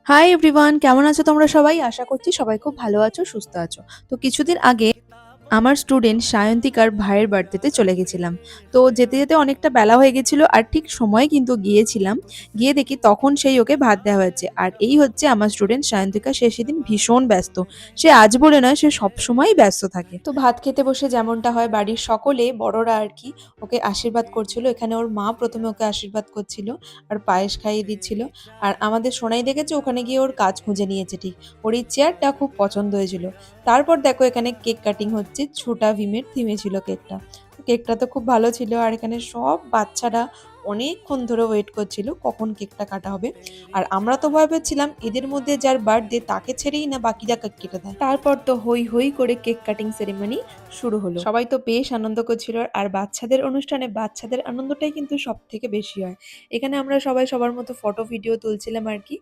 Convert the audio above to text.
Hi everyone, কেমন আছো তোমরা সবাই? আশা করছি সবাই খুব ভালো আছো, সুস্থ আছো। তো কিছুদিন আগে আমার স্টুডেন্ট সায়ন্তিকার ভাইয়ের বার্থডেতে চলে গেছিলাম। তো যেতে যেতে অনেকটা বেলা হয়ে গেছিল, আর ঠিক সময়ে কিন্তু গিয়েছিলাম। গিয়ে দেখি তখন সেই ওকে ভাত দেওয়া হয়েছে। আর এই হচ্ছে আমার স্টুডেন্ট সায়ন্তিকা। সে সেদিন ভীষণ ব্যস্ত। সে আজ বলে নয়, সে সবসময়ই ব্যস্ত থাকে। তো ভাত খেতে বসে যেমনটা হয়, বাড়ির সকলে বড়রা আর কি ওকে আশীর্বাদ করছিল। এখানে ওর মা প্রথমে ওকে আশীর্বাদ করছিল আর পায়েস খাইয়ে দিচ্ছিল। আর আমাদের সোনাই দেখেছে ওখানে গিয়ে ওর কাজ খুঁজে নিয়েছে ঠিক। ওর এই চেয়ারটা খুব পছন্দ হয়েছিল। তারপর দেখো এখানে কেক কাটিং হচ্ছে, ছোটা ভীমের থিমে ছিল কেকটা। তো কেকটা তো খুব ভালো ছিল, আর এখানে সব বাচ্চারা অনেকক্ষণ ধরে ওয়েট করছিল কখন কেকটা কাটা হবে। আর আমরা তো ভয় পেয়েছিলাম এদের মধ্যে যার বার্থডে তাকে ছেড়েই না বাকিরা কেক কেটে দেয়। তারপর তো হই হই করে কেক কাটিং সেরেমনি শুরু হলো। সবাই তো বেশ আনন্দ করছিল, আর বাচ্চাদের অনুষ্ঠানে বাচ্চাদের আনন্দটাই কিন্তু সব থেকে বেশি হয়। এখানে আমরা সবাই সবার মতো ফটো ভিডিও তুলছিলাম আর কি।